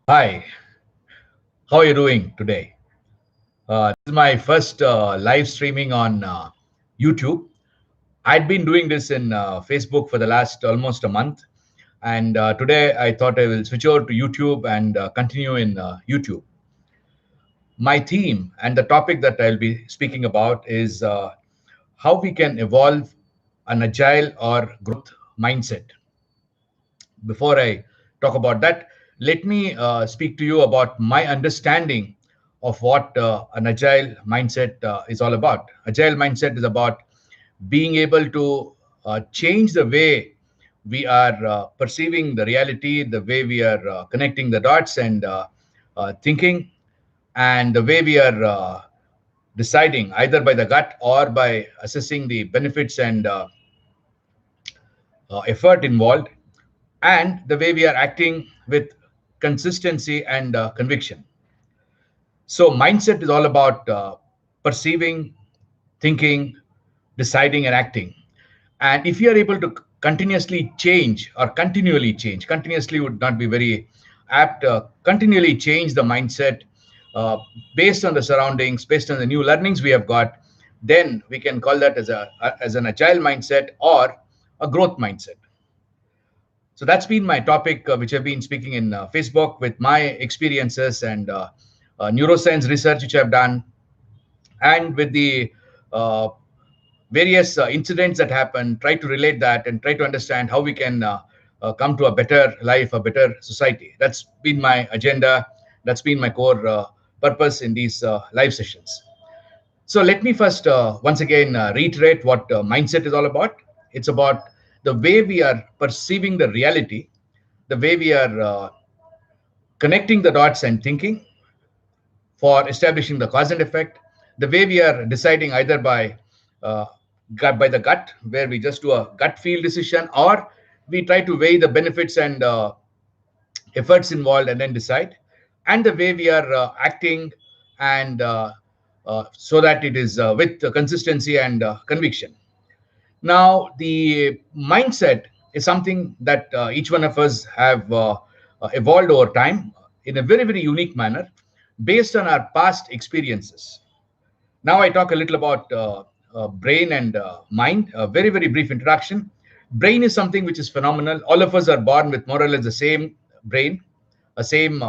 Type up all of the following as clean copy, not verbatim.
Hi, how are you doing today? This is my first live streaming on YouTube. I'd been doing this in Facebook for the last almost a month, and today I thought I will switch over to YouTube and continue in YouTube. My theme and the topic that I'll be speaking about is how we can evolve an agile or growth mindset. Before I talk about that, let me speak to you about my understanding of what an agile mindset is all about. Agile mindset is about being able to change the way we are perceiving the reality, the way we are connecting the dots and thinking, and the way we are deciding either by the gut or by assessing the benefits and effort involved, and the way we are acting with consistency and conviction. So, mindset is all about perceiving, thinking, deciding, and acting. And if you are able to continuously change or continually change, continuously would not be very apt, continually change the mindset uh, based on the surroundings, based on the new learnings we have got, then we can call that as an agile mindset or a growth mindset. So that's been my topic, which I've been speaking in Facebook with my experiences and neuroscience research, which I've done, and with the uh, various incidents that happen, try to relate that and try to understand how we can come to a better life, a better society. That's been my agenda. That's been my core purpose in these live sessions. So let me first, once again, reiterate what mindset is all about. It's about the way we are perceiving the reality, the way we are connecting the dots and thinking for establishing the cause and effect, the way we are deciding either uh, by the gut, where we just do a gut feel decision, or we try to weigh the benefits and efforts involved and then decide, and the way we are acting and so that it is with consistency and conviction. Now, the mindset is something that each one of us have evolved over time in a very, very unique manner based on our past experiences. Now, I talk a little about brain and mind. A very, very brief introduction. Brain is something which is phenomenal. All of us are born with more or less the same brain, a same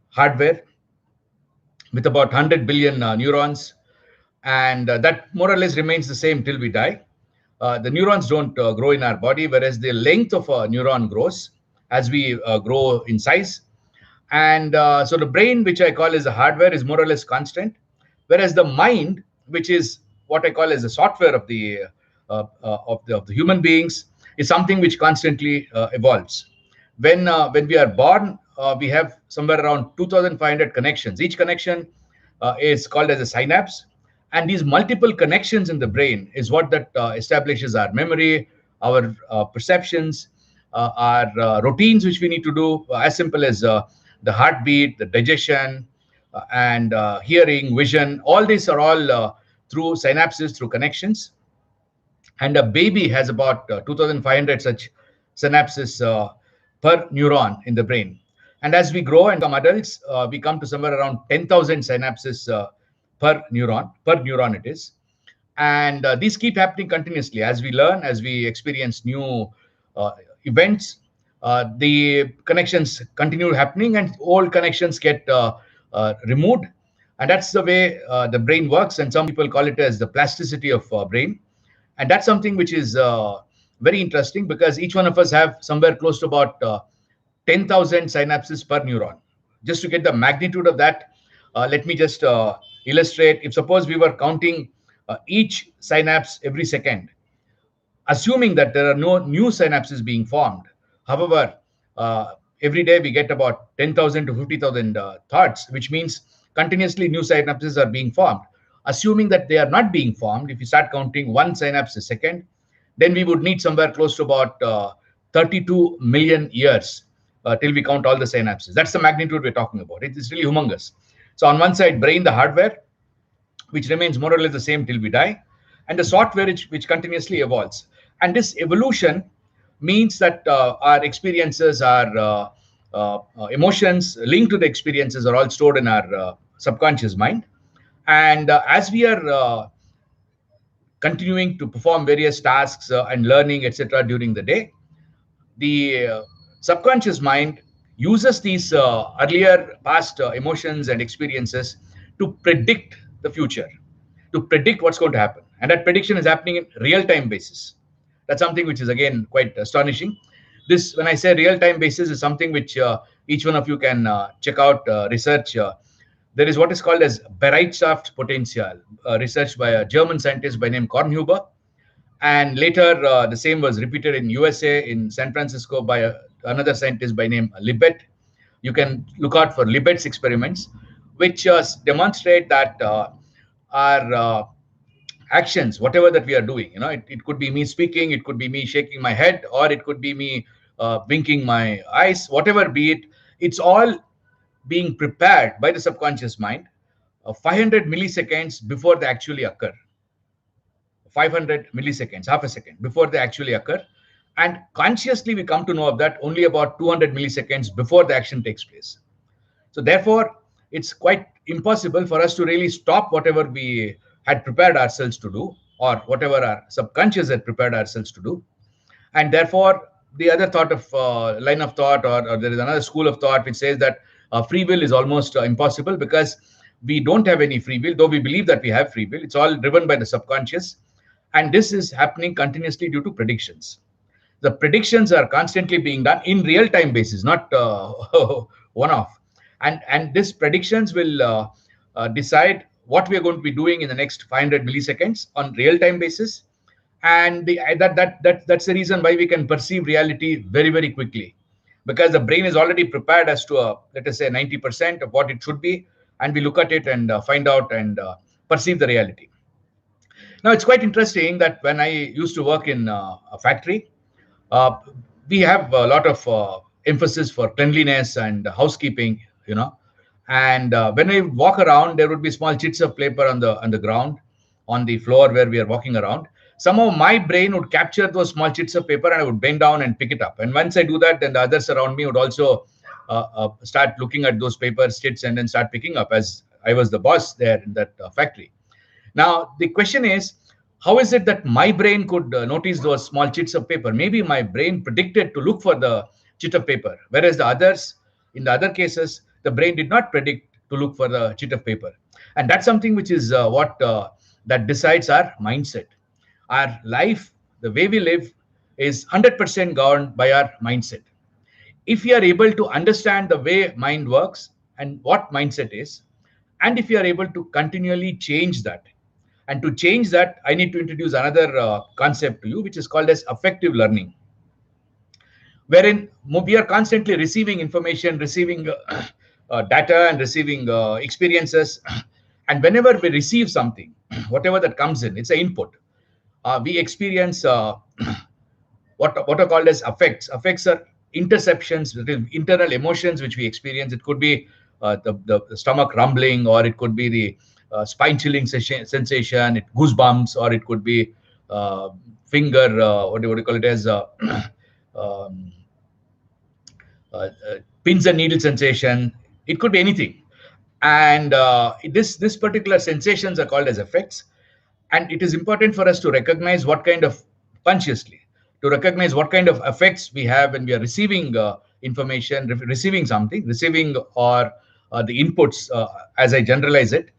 hardware with about 100 billion neurons, and that more or less remains the same till we die. The neurons don't grow in our body, whereas the length of a neuron grows as we grow in size. And so the brain, which I call as the hardware, is more or less constant, whereas the mind, which is what I call as the software of the human beings, is something which constantly evolves. When we are born, we have somewhere around 2,500 connections. Each connection is called as a synapse, and these multiple connections in the brain is what that establishes our memory, our perceptions, our routines which we need to do, as simple as the heartbeat, the digestion, and hearing, vision. All these are all through synapses, through connections. And a baby has about 2,500 such synapses per neuron in the brain. And as we grow and become adults, we come to somewhere around 10,000 synapses per neuron it is. And these keep happening continuously as we learn, as we experience new uh, events. The connections continue happening, and old connections get removed. And that's the way the brain works. And some people call it as the plasticity of brain. And that's something which is very interesting because each one of us have somewhere close to about 10,000 synapses per neuron. Just to get the magnitude of that, let me just illustrate. If suppose we were counting each synapse every second, assuming that there are no new synapses being formed. However, every day we get about 10,000 to 50,000 thoughts, which means continuously new synapses are being formed. Assuming that they are not being formed, if you start counting one synapse a second, then we would need somewhere close to about 32 million years till we count all the synapses. That's the magnitude we're talking about. It is really humongous. So on one side, brain, the hardware, which remains more or less the same till we die, and the software which continuously evolves. And this evolution means that our experiences, our emotions linked to the experiences are all stored in our subconscious mind. And as we are continuing to perform various tasks and learning, etc., during the day, the subconscious mind uses these earlier past emotions and experiences to predict the future, to predict what's going to happen. And that prediction is happening in real time basis. That's something which is, again, quite astonishing. This, when I say real time basis, is something which each one of you can check out, research. There is what is called as Bereitschaft potential, research by a German scientist by name Kornhuber, and later the same was repeated in USA, in San Francisco, by another scientist by name Libet. You can look out for Libet's experiments, which demonstrate that our actions, whatever that we are doing, it could be me speaking, it could be me shaking my head, or it could be me winking my eyes, whatever be it, it's all being prepared by the subconscious mind 500 milliseconds before they actually occur. 500 milliseconds, half a second before they actually occur. And consciously, we come to know of that only about 200 milliseconds before the action takes place. So therefore, it's quite impossible for us to really stop whatever we had prepared ourselves to do, or whatever our subconscious had prepared ourselves to do. And therefore, the other thought of line of thought, or there is another school of thought which says that free will is almost impossible, because we don't have any free will, though we believe that we have free will. It's all driven by the subconscious. And this is happening continuously due to predictions. The predictions are constantly being done in real time basis, not one off. And these predictions will decide what we are going to be doing in the next 500 milliseconds on real time basis. And that's the reason why we can perceive reality very, very quickly, because the brain is already prepared as to let us say 90% of what it should be, and we look at it and find out and perceive the reality. Now, it's quite interesting that when I used to work in a factory, uh, we have a lot of emphasis for cleanliness and housekeeping, and when I walk around, there would be small chits of paper on the ground, on the floor where we are walking around. Somehow my brain would capture those small chits of paper, and I would bend down and pick it up. And once I do that, then the others around me would also start looking at those paper chits and then start picking up, as I was the boss there in that factory. Now, the question is, how is it that my brain could notice those small chits of paper? Maybe my brain predicted to look for the chit of paper, whereas the others, in the other cases, the brain did not predict to look for the chit of paper. And that's something which is what that decides our mindset. Our life, the way we live, is 100% governed by our mindset. If we are able to understand the way mind works and what mindset is, and if you are able to continually change that, and to change that, I need to introduce another concept to you, which is called as affective learning, wherein we are constantly receiving information, receiving data, and receiving experiences. And whenever we receive something, whatever that comes in, it's an input. We experience what are called as affects. Affects are interceptions, internal emotions which we experience. It could be the stomach rumbling, or it could be the spine chilling sensation, goosebumps, or it could be finger, what do you call it as um, pins and needle sensation. It could be anything. And this particular sensations are called as effects. And it is important for us to recognize what kind of, consciously, to recognize what kind of effects we have when we are receiving information, receiving something, receiving or the inputs, as I generalize it.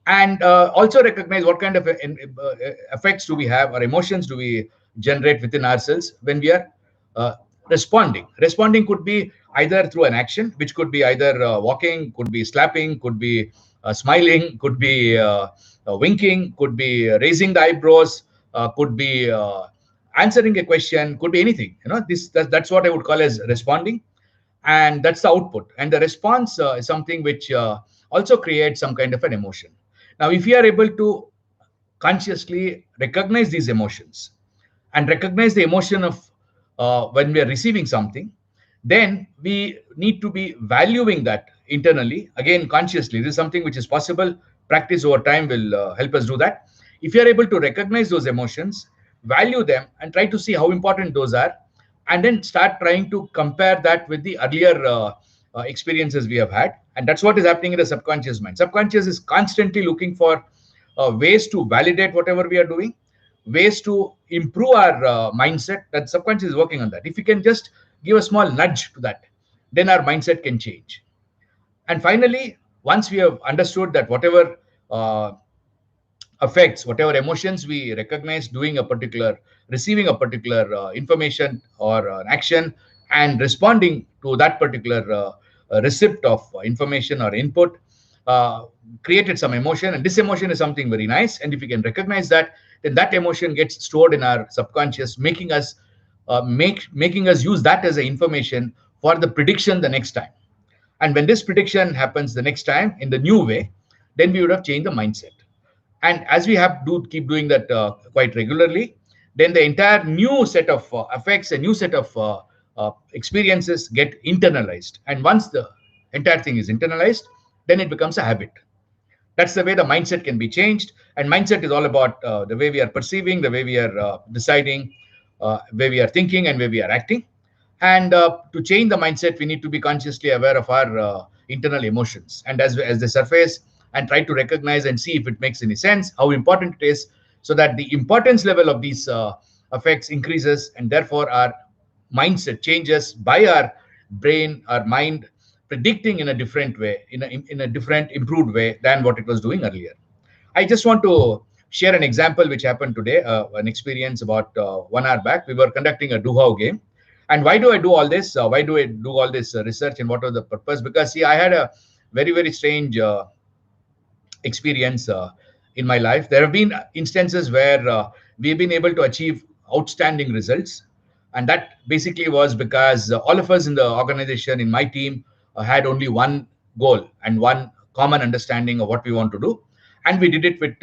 And also recognize what kind of effects do we have, or emotions do we generate within ourselves when we are uh, responding. Responding could be either through an action, which could be either walking, could be slapping, could be smiling, could be winking, could be raising the eyebrows, could be answering a question, could be anything. That's what I would call as responding, and that's the output. And the response is something which also creates some kind of an emotion. Now, if we are able to consciously recognize these emotions and recognize the emotion of when we are receiving something, then we need to be valuing that internally, again, consciously. This is something which is possible. Practice over time will help us do that. If you are able to recognize those emotions, value them, and try to see how important those are, and then start trying to compare that with the earlier experiences we have had. And that's what is happening in the subconscious mind. Subconscious is constantly looking for ways to validate whatever we are doing, ways to improve our mindset. That subconscious is working on that. If you can just give a small nudge to that, then our mindset can change. And finally, once we have understood that whatever affects, whatever emotions we recognize doing a particular, receiving a particular information or an action, and responding to that particular receipt of information or input, uh, created some emotion, and this emotion is something very nice. And if we can recognize that, then that emotion gets stored in our subconscious, making us making us use that as a information for the prediction the next time. And when this prediction happens the next time in the new way, then we would have changed the mindset. And as we have do keep doing that quite regularly, then the entire new set of effects, a new set of experiences get internalized. And once the entire thing is internalized, then it becomes a habit. That's the way the mindset can be changed. And mindset is all about the way we are perceiving, the way we are deciding, way we are thinking, and way we are acting. And to change the mindset, we need to be consciously aware of our internal emotions, and as they surface, and try to recognize and see if it makes any sense, how important it is, so that the importance level of these effects increases, and therefore our mindset changes by our brain, our mind predicting in a different way, in a different, improved way than what it was doing earlier. I just want to share an example which happened today, an experience about 1 hour back. We were conducting a doHow game. And why do I do all this? Why do I do all this research, and what was the purpose? Because, see, I had a very, very strange experience in my life. There have been instances where we've been able to achieve outstanding results. And that basically was because all of us in the organization, in my team, had only one goal and one common understanding of what we want to do. And we did it with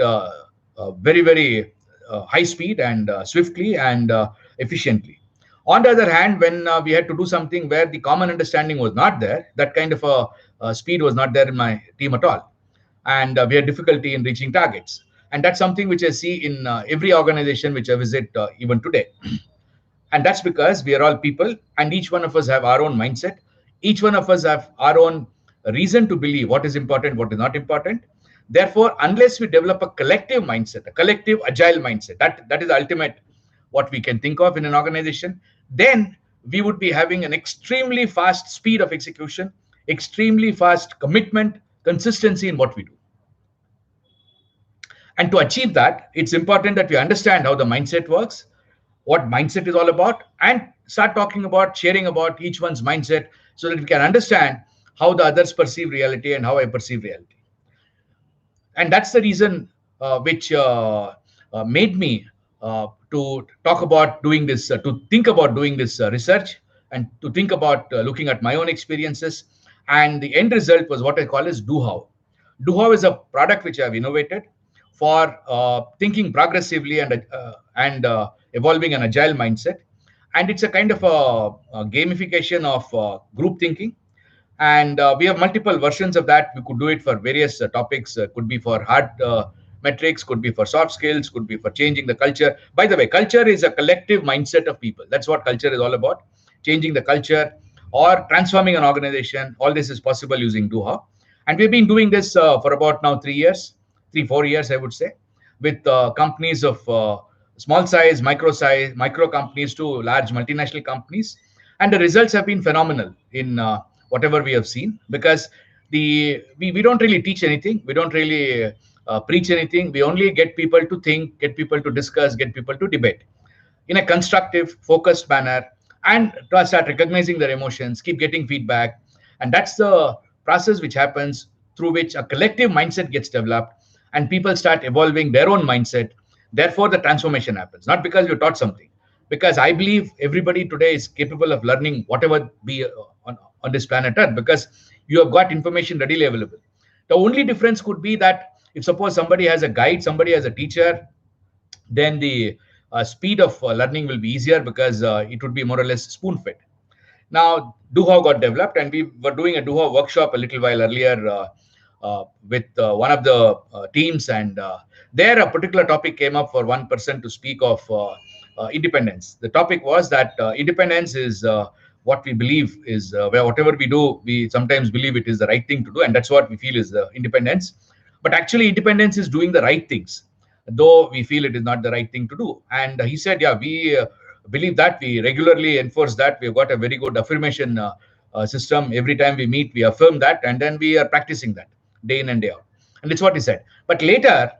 very, very high speed and swiftly and efficiently. On the other hand, when we had to do something where the common understanding was not there, that kind of a speed was not there in my team at all. And we had difficulty in reaching targets. And that's something which I see in every organization which I visit even today. And that's because we are all people, and each one of us have our own mindset. Each one of us have our own reason to believe what is important, what is not important. Therefore, unless we develop a collective mindset, a collective agile mindset, that is the ultimate what we can think of in an organization, then we would be having an extremely fast speed of execution, extremely fast commitment, consistency in what we do. And to achieve that, it's important that we understand how the mindset works, what mindset is all about, and start talking about, sharing about each one's mindset, so that we can understand how the others perceive reality and how I perceive reality. And that's the reason which made me to talk about doing this, to think about doing this research, and to think about looking at my own experiences. And the end result was what I call as doHow. doHow is a product which I have innovated for thinking progressively and evolving an agile mindset. And it's a kind of a gamification of group thinking. And we have multiple versions of that. We could do it for various topics. Could be for hard metrics, could be for soft skills, could be for changing the culture. By the way, culture is a collective mindset of people. That's what culture is all about. Changing the culture or transforming an organization. All this is possible using doHow. And we've been doing this for about now 3 years, 4 years, I would say, with companies of small size, micro companies to large multinational companies. And the results have been phenomenal in whatever we have seen, because we don't really teach anything. We don't really preach anything. We only get people to think, get people to discuss, get people to debate in a constructive, focused manner, and to start recognizing their emotions, keep getting feedback. And that's the process which happens, through which a collective mindset gets developed and people start evolving their own mindset. Therefore, the transformation happens, not because you taught something. Because I believe everybody today is capable of learning whatever be on this planet Earth, because you have got information readily available. The only difference could be that if suppose somebody has a guide, somebody has a teacher, then the speed of learning will be easier, because it would be more or less spoon fed. Now, doHow got developed, and we were doing a doHow workshop a little while earlier with one of the teams, and there a particular topic came up for one person to speak of independence. The topic was that independence is what we believe is where whatever we do, we sometimes believe it is the right thing to do, and that's what we feel is independence. But actually, independence is doing the right things, though we feel it is not the right thing to do. And he said, yeah, we believe that, we regularly enforce that. We've got a very good affirmation system. Every time we meet, we affirm that, and then we are practicing that day in and day out. And it's what he said. But later,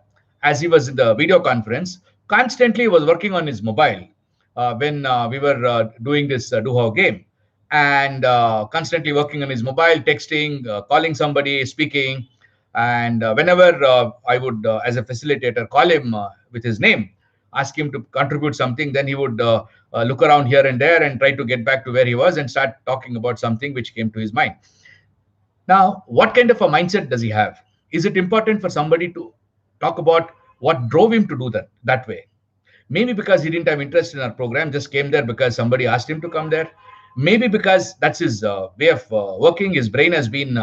as he was in the video conference, constantly was working on his mobile when we were doing this doHow game, and constantly working on his mobile, texting, calling somebody, speaking. And whenever I would, as a facilitator, call him with his name, ask him to contribute something, then he would look around here and there and try to get back to where he was and start talking about something which came to his mind. Now, what kind of a mindset does he have? Is it important for somebody to talk about what drove him to do that way? Maybe because he didn't have interest in our program, just came there because somebody asked him to come there. Maybe because that's his way of working. His brain has been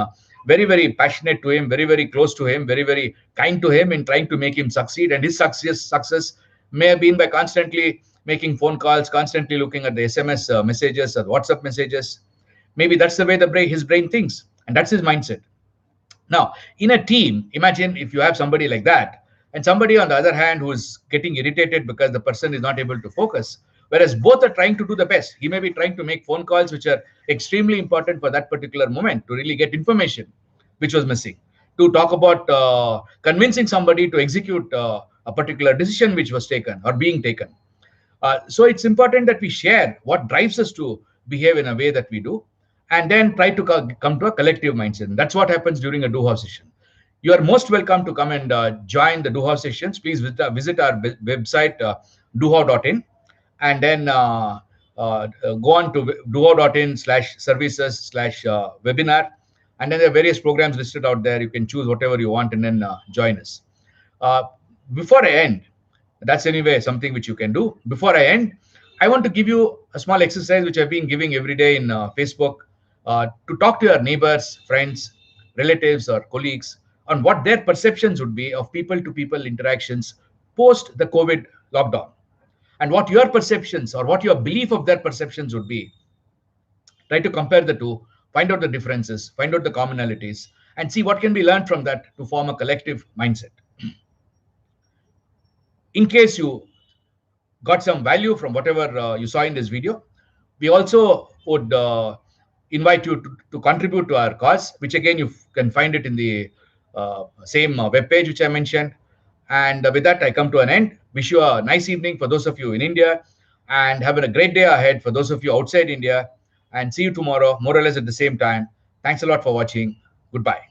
very, very passionate to him, very, very close to him, very, very kind to him in trying to make him succeed. And his success may have been by constantly making phone calls, constantly looking at the SMS messages or WhatsApp messages. Maybe that's the way his brain thinks, and that's his mindset. Now, in a team, imagine if you have somebody like that, and somebody on the other hand who is getting irritated because the person is not able to focus, whereas both are trying to do the best. He may be trying to make phone calls which are extremely important for that particular moment to really get information which was missing, to talk about convincing somebody to execute a particular decision which was taken or being taken. So it's important that we share what drives us to behave in a way that we do, and then try to come to a collective mindset. And that's what happens during a doHow session. You are most welcome to come and join the doHow sessions. Please visit our website, doHow.in, and then go on to doHow.in/services/webinar. And then there are various programs listed out there. You can choose whatever you want and then join us. Before I end, that's anyway something which you can do. Before I end, I want to give you a small exercise which I've been giving every day in Facebook, to talk to your neighbors, friends, relatives, or colleagues on what their perceptions would be of people-to-people interactions post the COVID lockdown, and what your perceptions or what your belief of their perceptions would be. Try to compare the two, find out the differences, find out the commonalities, and see what can be learned from that to form a collective mindset. In case you got some value from whatever you saw in this video, we also would invite you to contribute to our cause, which again you can find it in the same web page which I mentioned. And with that, I come to an end. Wish you a nice evening for those of you in India, and have a great day ahead for those of you outside India. And see you tomorrow, more or less at the same time. Thanks a lot for watching. Goodbye.